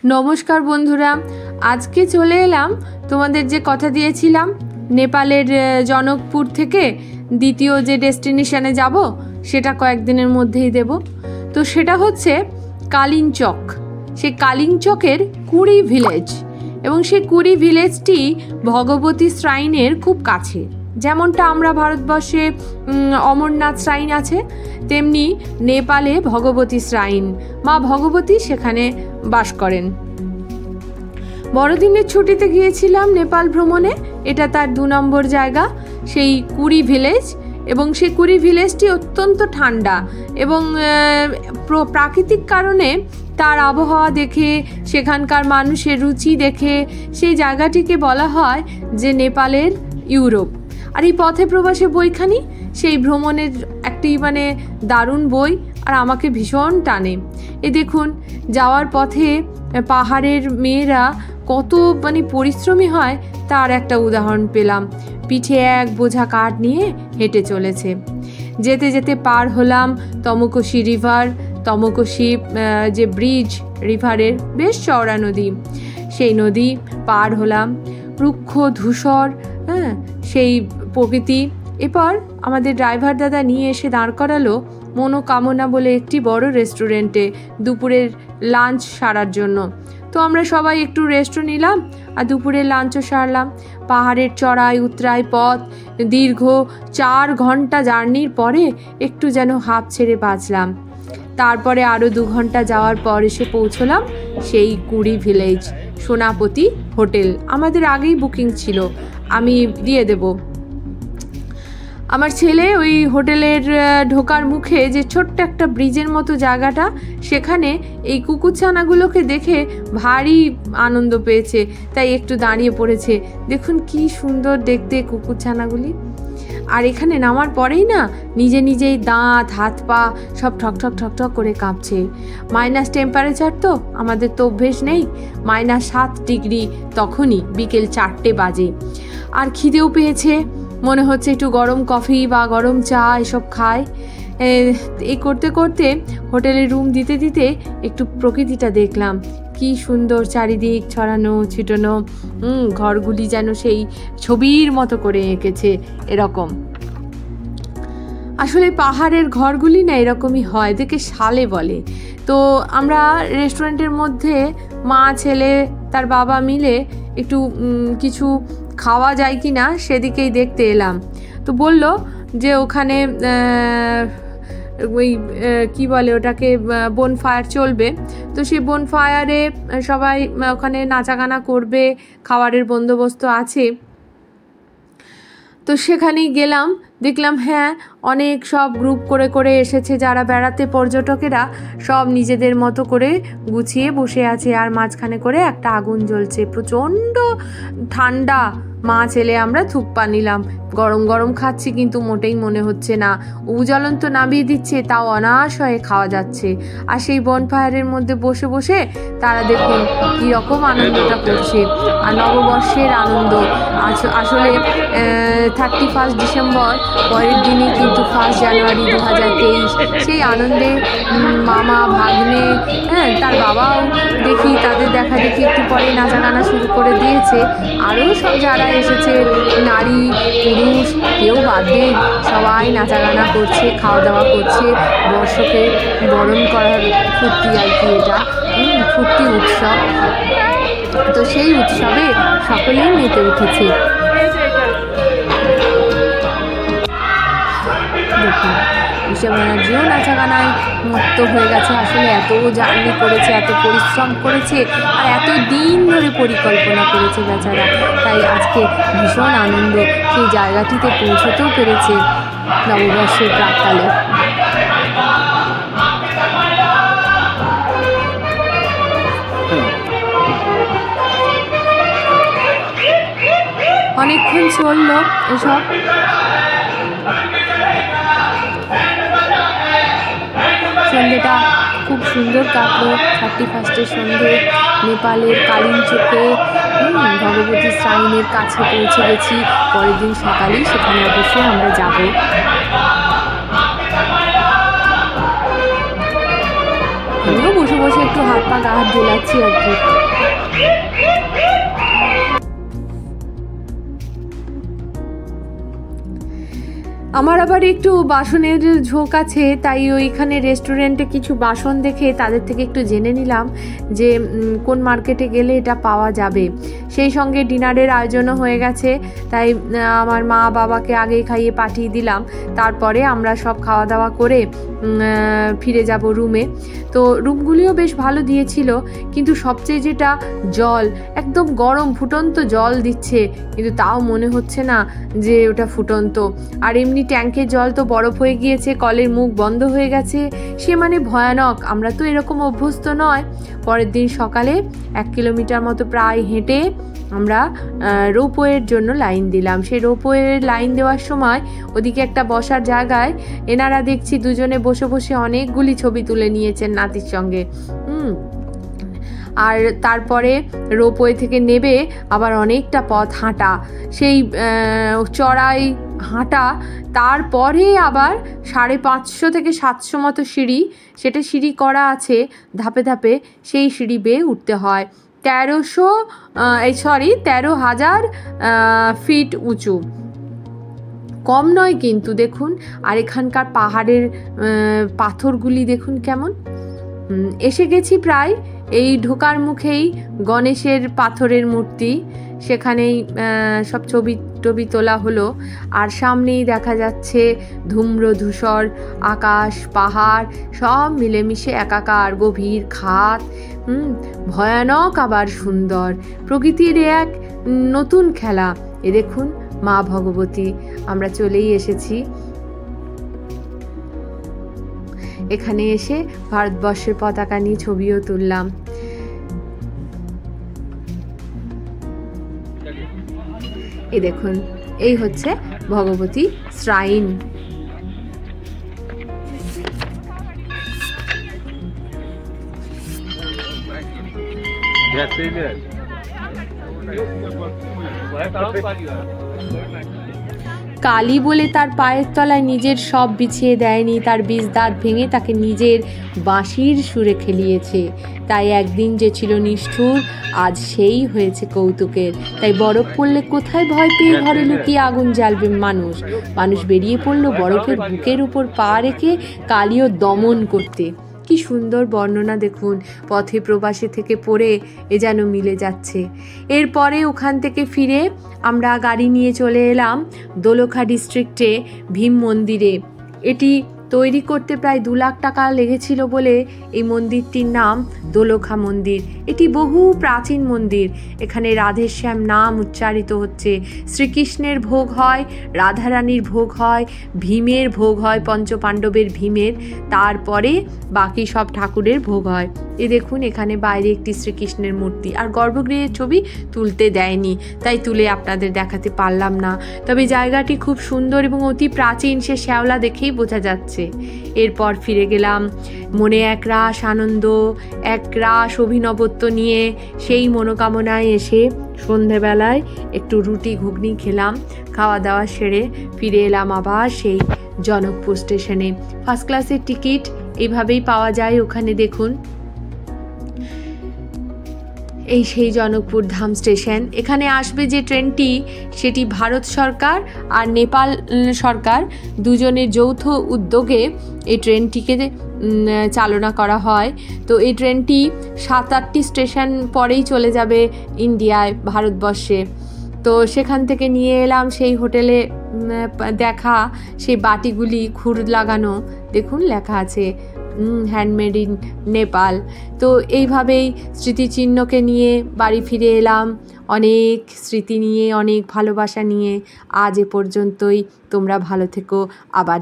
নমস্কার বন্ধুরা, আজকে চলে এলাম তোমাদের যে কথা দিয়েছিলাম নেপালের জনকপুর থেকে দ্বিতীয় যে ডেস্টিনেশনে যাব সেটা কয়েকদিনের মধ্যেই দেব। তো সেটা হচ্ছে কালিঞ্চক। সেই কালিঞ্চকের কুড়ি ভিলেজ, এবং সেই কুড়ি ভিলেজটি ভগবতী শ্রাইনের খুব কাছে। যেমনটা আমরা ভারতবর্ষে অমরনাথ শ্রাইন আছে, তেমনি নেপালে ভগবতী শ্রাইন, মা ভগবতী সেখানে বাস করেন। বড়দিনের ছুটিতে গিয়েছিলাম নেপাল ভ্রমণে। এটা তার 2 নম্বর জায়গা, সেই কুড়ি ভিলেজ। এবং সেই কুড়ি ভিলেজটি অত্যন্ত ঠান্ডা এবং প্রাকৃতিক কারণে তার আবহাওয়া দেখে, সেখানকার মানুষের রুচি দেখে সেই জায়গাটিকে বলা হয় যে নেপালের ইউরোপ। আর এই পথে প্রবাসে বইখানি সেই ভ্রমণের একটি দারুণ বই, আর আমাকে ভীষণ টানে। এ দেখুন, যাওয়ার পথে পাহাড়ের মেয়েরা কত পরিশ্রমী হয় তার একটা উদাহরণ পেলাম। পিঠে এক বোঝা কাঠ নিয়ে হেঁটে চলেছে। যেতে যেতে পার হলাম তমকোশি রিভার। তমকোশি যে ব্রিজ, রিভারের বেশ চওড়া নদী, সেই নদী পার হলাম। রুক্ষ ধূসর সেই প্রকৃতি। এরপর আমাদের ড্রাইভার দাদা নিয়ে এসে দাঁড় করালো মনোকামনা বলে একটি বড় রেস্টুরেন্টে দুপুরের লাঞ্চ সারার জন্য। তো আমরা সবাই একটু রেস্টও নিলাম আর দুপুরের লাঞ্চও সারলাম। পাহাড়ের চড়াই উতরাই পথ, দীর্ঘ 4 ঘন্টা জার্নির পরে একটু যেন হাঁপ ছেড়ে বাঁচলাম। তারপরে আরও 2 ঘন্টা যাওয়ার পর এসে পৌঁছলাম সেই কুড়ি ভিলেজ সোনাপতি হোটেল। আমাদের আগেই বুকিং ছিল, আমি দিয়ে দেব। আমার ছেলে ওই হোটেলের ঢোকার মুখে যে ছোট্ট একটা ব্রিজের মতো জায়গাটা, সেখানে এই কুকুরছানাগুলোকে দেখে ভারী আনন্দ পেয়েছে, তাই একটু দাঁড়িয়ে পড়েছে। দেখুন কি সুন্দর দেখতে কুকুরছানাগুলি। আর এখানে নামার পরেই না নিজে নিজেই দাঁত হাত পা সব ঠকঠক ঠকঠক করে কাঁপছে। মাইনাস টেম্পারেচার, তো আমাদের তো অভ্যেস নেই। -7 ডিগ্রি তখনই বিকেল 4টে বাজে। আর খিদেও পেয়েছে, মনে হচ্ছে একটু গরম কফি বা গরম চা এসব খায়। এই করতে করতে হোটেলে রুম দিতে দিতে একটু প্রকৃতিটা দেখলাম। কি সুন্দর চারিদিক ছড়ানো ছিটানো, ঘরগুলি যেন সেই ছবির মতো করে এঁকেছে এরকম। আসলে পাহাড়ের ঘরগুলি না এরকমই হয়, দেখে শালে বলে। তো আমরা রেস্টুরেন্টের মধ্যে মা ছেলে তার বাবা মিলে একটু কিছু খাওয়া যায় কি না সেদিকেই দেখতে এলাম। তো বলল যে ওখানে ওই কি বলে ওটাকে, বনফায়ার চলবে। তো সেই বনফায়ারে সবাই ওখানে নাচাগানা করবে, খাবারের বন্দোবস্ত আছে। তো সেখানেই গেলাম, দেখলাম হ্যাঁ অনেক সব গ্রুপ করে করে এসেছে যারা বেড়াতে, পর্যটকেরা সব নিজেদের মতো করে গুছিয়ে বসে আছে। আর মাঝখানে করে একটা আগুন জ্বলছে, প্রচণ্ড ঠান্ডা। মা ছেলে আমরা থুপ্পা নিলাম, গরম গরম খাচ্ছি, কিন্তু মোটেই মনে হচ্ছে না। জ্বলন্ত নামিয়ে দিচ্ছে, তাও অনায়াসে খাওয়া যাচ্ছে। আর সেই বনফায়ারের মধ্যে বসে বসে তারা দেখুন কীরকম আনন্দটা করছে। আর নববর্ষের আনন্দ। আসলে 31 ডিসেম্বর পরের দিনই কিন্তু 1 জানুয়ারি 2023। সেই আনন্দে মামা ভাগ্নে, তার বাবাও দেখি তাদের দেখা দেখি একটু পরে নাচা গানা শুরু করে দিয়েছে। আরও সব যারা এসেছে, নারী পুরুষ কেউ বাদ নেই, সবাই নাচা গানা করছে, খাওয়া দাওয়া করছে। বর্ষকে বরণ করার ফুর্তি আর কি, এটা ফুর্তি উৎসব। তো সেই উৎসবে সকলেই মেতে উঠেছে। দেখুন ঋষভ ব্যানার্জিও নাচা গানায় মত্ত হয়ে গেছে। আসলে এত জার্নি করেছে, এত পরিশ্রম করেছে, আর এত দিন ধরে পরিকল্পনা করেছে বেচারা, তাই আজকে ভীষণ আনন্দ। সেই জায়গাটিতে পৌঁছতেও পেরেছে নববর্ষের প্রাক্কালে। অনেকক্ষণ চলল এসব। সন্ধ্যেটা খুব সুন্দর কাটলো। 31 সন্ধ্যে নেপালের কালিঞ্চকে ভগবতী শ্রাইনের কাছে পৌঁছে গেছি। পরের দিন সকালেই সেখানে অবশ্যই আমরা যাব। আমিও বসে বসে একটু একটু হাত পা গা হাত দোলাচ্ছি আর কি। আমার আবার একটু বাসনের ঝোঁক আছে, তাই ওইখানে রেস্টুরেন্টে কিছু বাসন দেখে তাদের থেকে একটু জেনে নিলাম যে কোন মার্কেটে গেলে এটা পাওয়া যাবে। সেই সঙ্গে ডিনারের আয়োজনও হয়ে গেছে, তাই আমার মা বাবাকে আগেই খাইয়ে পাঠিয়ে দিলাম। তারপরে আমরা সব খাওয়া দাওয়া করে ফিরে যাব রুমে। তো রুমগুলিও বেশ ভালো দিয়েছিল, কিন্তু সবচেয়ে যেটা জল, একদম গরম ফুটন্ত জল দিচ্ছে, কিন্তু তাও মনে হচ্ছে না যে ওটা ফুটন্ত। আর এমনি ট্যাঙ্কের জল তো বরফ হয়ে গিয়েছে, কলের মুখ বন্ধ হয়ে গেছে, সে মানে ভয়ানক। আমরা তো এরকম অভ্যস্ত নয়। পরের দিন সকালে 1 কিলোমিটার মতো প্রায় হেঁটে আমরা রোপওয়ের জন্য লাইন দিলাম। সেই রোপওয়ের লাইন দেওয়ার সময় ওদিকে একটা বসার জায়গায় এনারা দেখছি দুজনে বসে বসে অনেকগুলি ছবি তুলে নিয়েছেন নাতির সঙ্গে। আর তারপরে রোপওয়ে থেকে নেবে আবার অনেকটা পথ হাঁটা, সেই চড়াই হাঁটা, তারপরে আবার 550 থেকে 700 মতো সিঁড়ি, সেটা সিঁড়ি করা আছে ধাপে ধাপে, সেই সিঁড়ি বেয়ে উঠতে হয়। 13,000 ফিট উঁচু, কম নয় কিন্তু। দেখুন, আর এখানকার পাহাড়ের পাথরগুলি দেখুন কেমন। এসে গেছি প্রায়, এই ঢোকার মুখেই গণেশের পাথরের মূর্তি, সেখানেই সব ছবি টবি তোলা হলো। আর সামনেই দেখা যাচ্ছে ধূম্র ধূসর আকাশ, পাহাড় সব মিলেমিশে একাকার, গভীর খাত, ভয়ানক আবার সুন্দর, প্রকৃতির এক নতুন খেলা। এ দেখুন মা ভগবতী, আমরা চলেই এসেছি। এখানে এসে ভারতবর্ষের পতাকা নিয়ে ছবিও তুললাম। এই দেখুন, এই হচ্ছে ভগবতী শ্রাইন। কালী বলে তার পায়ের তলায় নিজের সব বিছিয়ে দেয়নি, তার বিষ দাঁত ভেঙে তাকে নিজের বাঁশির সুরে খেলিয়েছে। তাই একদিন যে ছিল নিষ্ঠুর, আজ সেই হয়েছে কৌতুকের। তাই বরফ পড়লে কোথায় ভয় পেয়ে ঘরে লুকিয়ে আগুন জ্বালবে মানুষ। মানুষ বেরিয়ে পড়লো বরফের বুকের উপর পা রেখে কালীও দমন করতে। কি সুন্দর বর্ণনা দেখুন, পথে প্রবাসে থেকে পড়ে এ যেন মিলে যাচ্ছে। এরপরে ওখান থেকে ফিরে আমরা গাড়ি নিয়ে চলে এলাম দোলখা ডিস্ট্রিক্টে ভীম মন্দিরে। এটি তৈরি করতে প্রায় 2 লাখ টাকা লেগেছিল বলে এই মন্দিরটির নাম দোলখা মন্দির। এটি বহু প্রাচীন মন্দির। এখানে রাধেশ্যাম নাম উচ্চারিত হচ্ছে, শ্রীকৃষ্ণের ভোগ হয়, রাধারানীর ভোগ হয়, ভীমের ভোগ হয়, পঞ্চপাণ্ডবের ভীমের, তারপরে বাকি সব ঠাকুরের ভোগ হয়। এ দেখুন, এখানে বাইরে একটি শ্রীকৃষ্ণের মূর্তি, আর গর্ভগৃহের ছবি তুলতে দেয়নি, তাই তুলে আপনাদের দেখাতে পারলাম না। তবে জায়গাটি খুব সুন্দর এবং অতি প্রাচীন, সে শ্যাওলা দেখেই বোঝা যাচ্ছে। এরপর ফিরে গেলাম মনে একরাশ আনন্দ, একরাশ অভিনবত্ব নিয়ে। সেই মনোকামনায় এসে সন্ধেবেলায় একটু রুটি ঘুগনি খেলাম। খাওয়া দাওয়া সেরে ফিরে এলাম আবার সেই জনকপুর স্টেশনে। ফার্স্ট ক্লাসের টিকিট এইভাবেই পাওয়া যায় ওখানে। দেখুন, এই সেই জনকপুর ধাম স্টেশন। এখানে আসবে যে ট্রেনটি, সেটি ভারত সরকার আর নেপাল সরকার দুজনের যৌথ উদ্যোগে এই ট্রেনটিকে চালনা করা হয়। তো এই ট্রেনটি 7-8টি স্টেশন পরেই চলে যাবে ইন্ডিয়ায়, ভারতবর্ষে। তো সেখান থেকে নিয়ে এলাম সেই হোটেলে দেখা সেই বাটিগুলি, খুর লাগানো, দেখুন লেখা আছে হ্যান্ডমেড ইন নেপাল। তো এইভাবেই স্মৃতিচিহ্নকে নিয়ে বাড়ি ফিরে এলাম, অনেক স্মৃতি নিয়ে, অনেক ভালোবাসা নিয়ে। আজ এ পর্যন্তই। তোমরা ভালো থেকো, আবার